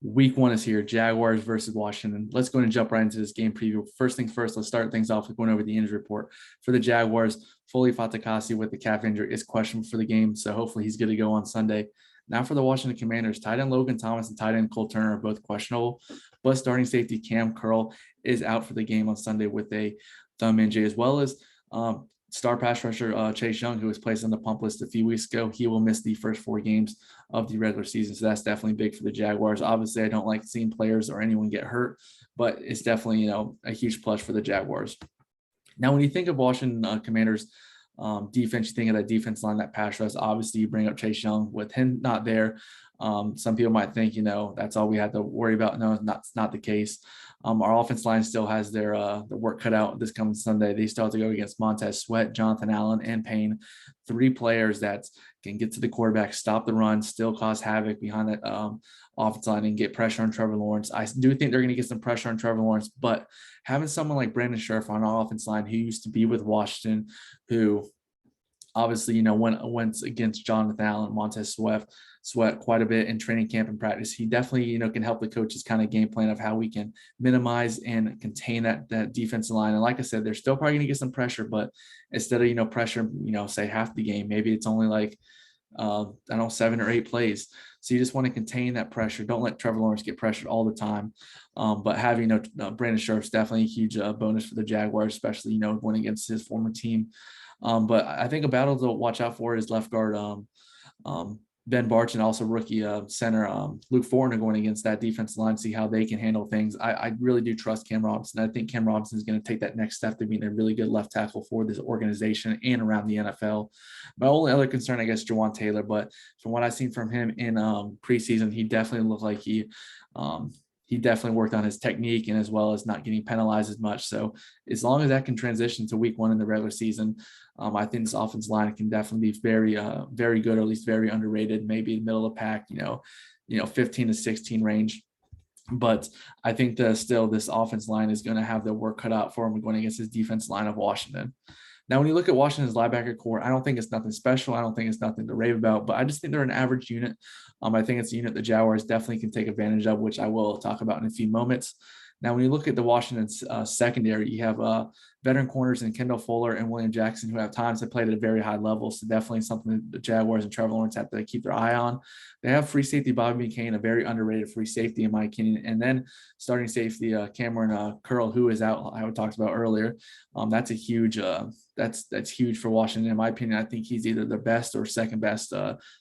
Week 1 is here, Jaguars versus Washington. Let's go and jump right into this game preview. First things first, let's start things off with going over the injury report. For the Jaguars, Foley Fatukasi with the calf injury is questionable for the game, so hopefully he's good to go on Sunday. Now for the Washington Commanders, tight end Logan Thomas and tight end Cole Turner are both questionable, but starting safety Cam Curl is out for the game on Sunday with a thumb injury, as well as star pass rusher Chase Young, who was placed on the pump list a few weeks ago. He will miss the first 4 games of the regular season, so that's definitely big for the Jaguars. Obviously, I don't like seeing players or anyone get hurt, but it's definitely a huge plus for the Jaguars. Now, when you think of Washington Commanders defense, you think of that defense line, that pass rush. Obviously, you bring up Chase Young. With him not there, some people might think, that's all we had to worry about. No, it's not the case. Our offense line still has their work cut out this coming Sunday. They still have to go against Montez Sweat, Jonathan Allen, and Payne, 3 players that can get to the quarterback, stop the run, still cause havoc behind that offense line and get pressure on Trevor Lawrence. I do think they're going to get some pressure on Trevor Lawrence, but having someone like Brandon Scherff on our offense line, who used to be with Washington, who obviously, went against Jonathan Allen, Montez Sweat quite a bit in training camp and practice. He definitely, can help the coaches kind of game plan of how we can minimize and contain that defensive line. And like I said, they're still probably going to get some pressure, but instead of, pressure, say half the game, maybe it's only like, 7 or 8 plays. So you just want to contain that pressure. Don't let Trevor Lawrence get pressured all the time. But having, Brandon Scherff's definitely a huge bonus for the Jaguars, especially, going against his former team. But I think a battle to watch out for is left guard Ben Barch and also rookie center Luke Fortner going against that defensive line, see how they can handle things. I really do trust Cam Robinson. I think Cam Robinson is going to take that next step to being a really good left tackle for this organization and around the NFL. My only other concern, I guess, Jawan Taylor, but from what I've seen from him in preseason, he definitely looked like he definitely worked on his technique and as well as not getting penalized as much. So as long as that can transition to week 1 in the regular season, I think this offensive line can definitely be very, very good, or at least very underrated, maybe middle of the pack, 15 to 16 range. But I think that still this offense line is going to have their work cut out for him going against his defense line of Washington. Now, when you look at Washington's linebacker core, I don't think it's nothing special. I don't think it's nothing to rave about, but I just think they're an average unit. I think it's a unit the Jaguars definitely can take advantage of, which I will talk about in a few moments. Now, when you look at the Washington's secondary, you have veteran corners in Kendall Fuller and William Jackson, who have times have played at a very high level. So definitely something that the Jaguars and Trevor Lawrence have to keep their eye on. They have free safety Bobby McCain, a very underrated free safety in my opinion. And then starting safety Cameron Curl, who is out, I talked about earlier. That's a huge that's huge for Washington. In my opinion, I think he's either the best or second best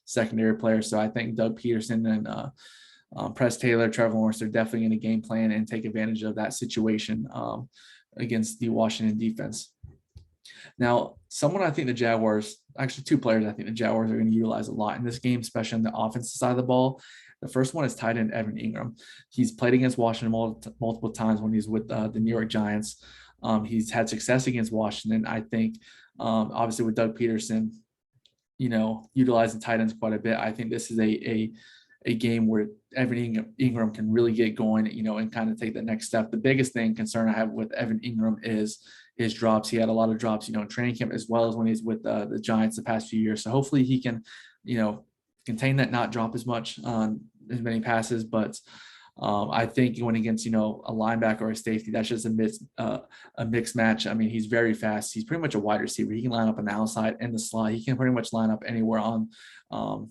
secondary player. So I think Doug Peterson and Press Taylor, Trevor Lawrence, they're definitely going to game plan and take advantage of that situation against the Washington defense. Now, someone I think the Jaguars, actually 2 players I think the Jaguars are going to utilize a lot in this game, especially on the offensive side of the ball. The first one is tight end Evan Ingram. He's played against Washington multiple times when he's with the New York Giants. He's had success against Washington. I think, obviously, with Doug Peterson, utilizing tight ends quite a bit. I think this is a game where Evan Ingram can really get going, and kind of take the next step. The biggest concern I have with Evan Ingram is his drops. He had a lot of drops, in training camp as well as when he's with the Giants the past few years. So hopefully he can, contain that, not drop as much on as many passes. But I think going against, a linebacker or a safety, that's just a mixed match. I mean, he's very fast. He's pretty much a wide receiver. He can line up on the outside and the slot. He can pretty much line up anywhere on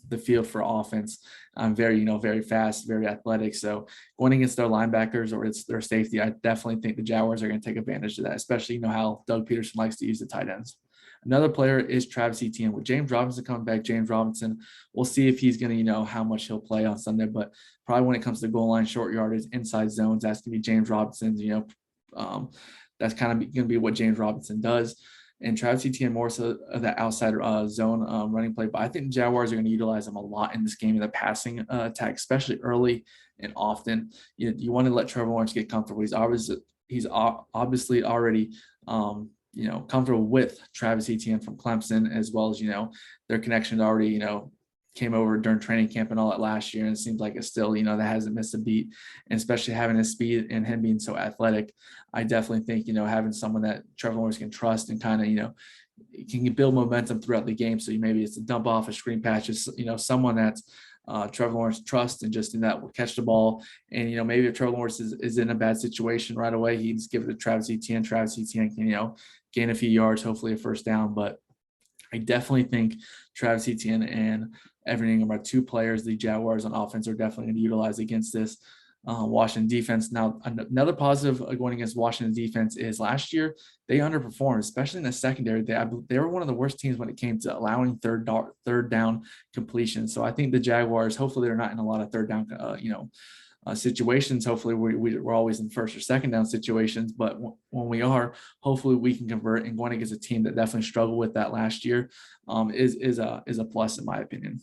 the field for offense. Very, very fast, very athletic. So going against their linebackers or it's their safety, I definitely think the Jaguars are going to take advantage of that, especially, how Doug Peterson likes to use the tight ends. Another player is Travis Etienne. With James Robinson coming back, James Robinson, we'll see if he's going to, how much he'll play on Sunday. But probably when it comes to goal line, short yardage, inside zones, that's going to be James Robinson's, that's kind of going to be what James Robinson does. And Travis Etienne more so of that outside zone running play. But I think the Jaguars are going to utilize him a lot in this game in the passing attack, especially early and often. You want to let Trevor Lawrence get comfortable. He's obviously already comfortable with Travis Etienne from Clemson, as well as, their connection already, came over during training camp and all that last year. And it seems like it's still, that hasn't missed a beat. And especially having his speed and him being so athletic, I definitely think, having someone that Trevor Lawrence can trust and kind of, can build momentum throughout the game. So maybe it's a dump off, a screen patch, someone that's Trevor Lawrence trust and just in that will catch the ball. And, maybe if Trevor Lawrence is in a bad situation right away, he just give it to Travis Etienne. Travis Etienne can, gain a few yards, hopefully a first down. But I definitely think Travis Etienne and Evan Ingram are two players the Jaguars on offense are definitely going to utilize against this Washington defense. Now, another positive going against Washington defense is last year they underperformed, especially in the secondary. They were one of the worst teams when it came to allowing third down completion. So I think the Jaguars, hopefully, they're not in a lot of third down, situations. Hopefully, we're always in first or second down situations, but when we are, hopefully, we can convert. And going against a team that definitely struggled with that last year is a plus in my opinion.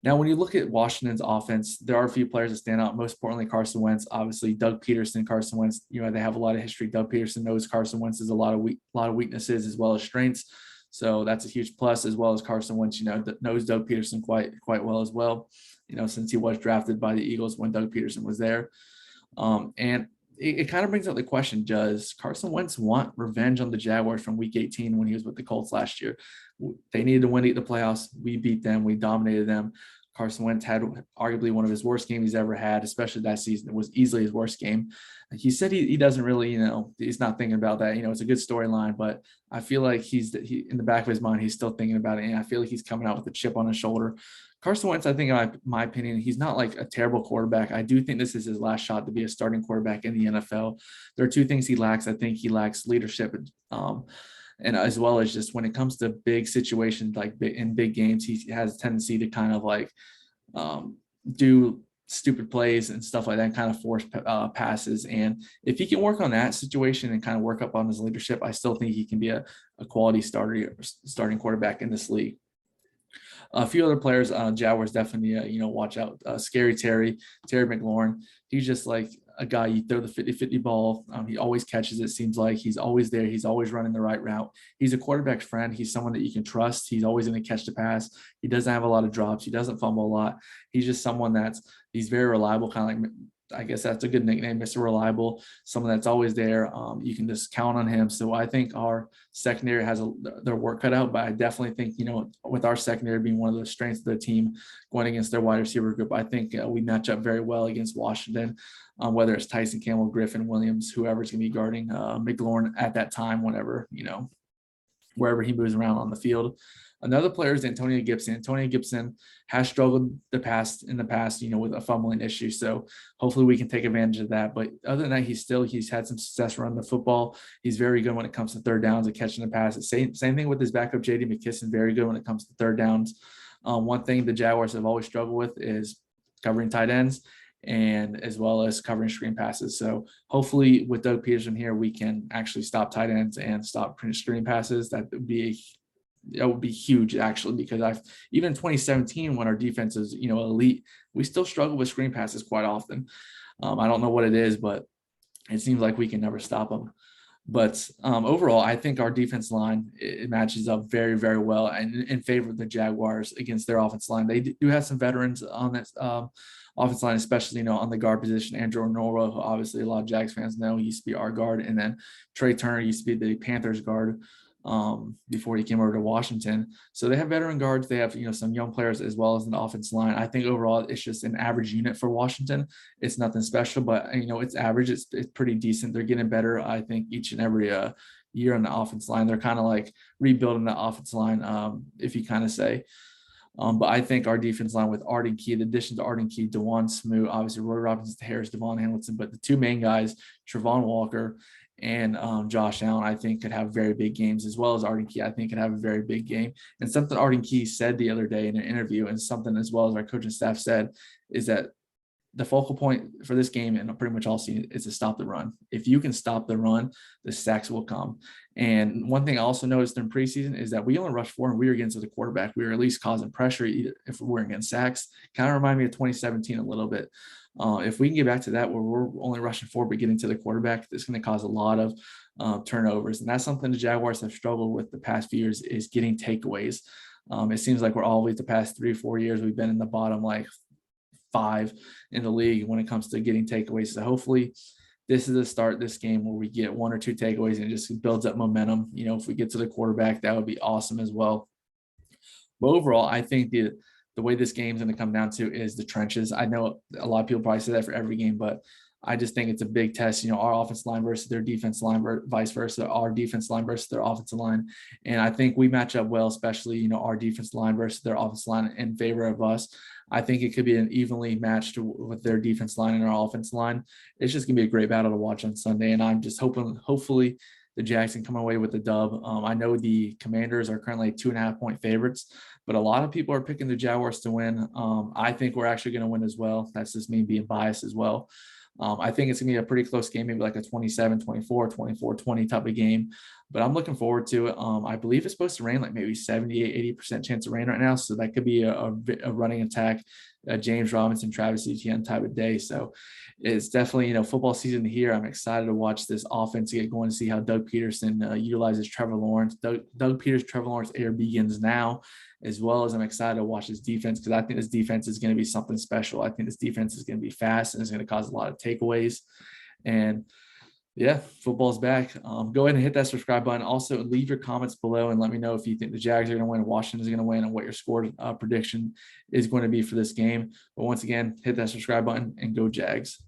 Now, when you look at Washington's offense, there are a few players that stand out. Most importantly, Carson Wentz. Obviously, Doug Peterson, Carson Wentz. They have a lot of history. Doug Peterson knows Carson Wentz has a lot of weaknesses as well as strengths. So that's a huge plus, as well as Carson Wentz. Knows Doug Peterson quite well as well. Since he was drafted by the Eagles when Doug Peterson was there, and it kind of brings up the question: does Carson Wentz want revenge on the Jaguars from Week 18 when he was with the Colts last year? They needed to win the playoffs. We beat them. We dominated them. Carson Wentz had arguably one of his worst games he's ever had, especially that season. It was easily his worst game. He said he doesn't really, he's not thinking about that. It's a good storyline, but I feel like he in the back of his mind, he's still thinking about it. And I feel like he's coming out with a chip on his shoulder. Carson Wentz, I think, in my opinion, he's not like a terrible quarterback. I do think this is his last shot to be a starting quarterback in the NFL. There are two things he lacks. I think he lacks leadership, and as well as just when it comes to big situations, like in big games, he has a tendency to kind of like do stupid plays and stuff like that, and kind of force passes. And if he can work on that situation and kind of work up on his leadership, I still think he can be a quality starting quarterback in this league. A few other players, Jaguars definitely, watch out. Scary Terry McLaurin. He's just like a guy you throw the 50-50 ball. He always catches it, seems like. He's always there. He's always running the right route. He's a quarterback's friend. He's someone that you can trust. He's always going to catch the pass. He doesn't have a lot of drops. He doesn't fumble a lot. He's just someone he's very reliable, kind of like, I guess that's a good nickname, Mr. Reliable, someone that's always there. You can just count on him. So I think our secondary has their work cut out, but I definitely think, with our secondary being one of the strengths of the team going against their wide receiver group, I think we match up very well against Washington, whether it's Tyson Campbell, Griffin, Williams, whoever's going to be guarding McLaurin at that time, whenever, wherever he moves around on the field. Another player is Antonio Gibson. Antonio Gibson has struggled in the past, with a fumbling issue. So hopefully we can take advantage of that. But other than that, he's had some success running the football. He's very good when it comes to third downs and catching the passes. Same thing with his backup, J.D. McKisson, very good when it comes to third downs. One thing the Jaguars have always struggled with is covering tight ends, and as well as covering screen passes. So hopefully with Doug Peterson here, we can actually stop tight ends and stop screen passes. That would be huge, actually, because even in 2017, when our defense is, elite, we still struggle with screen passes quite often. I don't know what it is, but it seems like we can never stop them. But overall, I think our defense line, it matches up very, very well and in favor of the Jaguars against their offense line. They do have some veterans on this offense line, especially, on the guard position. Andrew Norwell, who obviously a lot of Jags fans know, he used to be our guard. And then Trey Turner used to be the Panthers guard before he came over to Washington. So they have veteran guards. They have, some young players as well as an offense line. I think overall it's just an average unit for Washington. It's nothing special, but it's average. It's pretty decent. They're getting better, I think, each and every year on the offense line. They're kind of like rebuilding the offense line, if you kind of say. But I think our defense line with Arden Key, the addition to Arden Key, DeJuan Smoot, obviously Roy Robinson, Harris, Devon Hamilton, but the two main guys, Travon Walker and Josh Allen, I think could have very big games, as well as Arden Key, I think could have a very big game. And something Arden Key said the other day in an interview, and something as well as our coaching staff said, is that the focal point for this game and pretty much all season is to stop the run. If you can stop the run, the sacks will come. And one thing I also noticed in preseason is that we only rushed 4 and we were against the quarterback. We were at least causing pressure either if we weren't getting sacks. Kind of remind me of 2017 a little bit. If we can get back to that where we're only rushing 4 but getting to the quarterback, it's going to cause a lot of turnovers. And that's something the Jaguars have struggled with the past few years, is getting takeaways. It seems like we're always, the past 3 or 4 years, we've been in the bottom like 5 in the league when it comes to getting takeaways. So hopefully this is the start of this game where we get 1 or 2 takeaways and it just builds up momentum. If we get to the quarterback, that would be awesome as well. But overall, I think the way this game's going to come down to is the trenches. I know a lot of people probably say that for every game, but I just think it's a big test. Our offensive line versus their defense line, vice versa, our defense line versus their offensive line. And I think we match up well, especially, our defense line versus their offensive line in favor of us. I think it could be an evenly matched with their defense line and our offense line. It's just going to be a great battle to watch on Sunday. And I'm just hopefully, the Jags can come away with the dub. I know the Commanders are currently 2.5-point favorites, but a lot of people are picking the Jaguars to win. I think we're actually going to win as well. That's just me being biased as well. I think it's going to be a pretty close game, maybe like a 27-24, 24-20 type of game, but I'm looking forward to it. I believe it's supposed to rain like maybe 78, 80% chance of rain right now. So that could be a running attack, James Robinson, Travis Etienne type of day. So it's definitely, football season here. I'm excited to watch this offense get going to see how Doug Peterson utilizes Trevor Lawrence. Trevor Lawrence era begins now, as well as I'm excited to watch this defense because I think this defense is going to be something special. I think this defense is going to be fast and it's going to cause a lot of takeaways. And yeah, football's back. Go ahead and hit that subscribe button. Also, leave your comments below and let me know if you think the Jags are going to win, Washington is going to win, and what your score prediction is going to be for this game. But once again, hit that subscribe button and go Jags.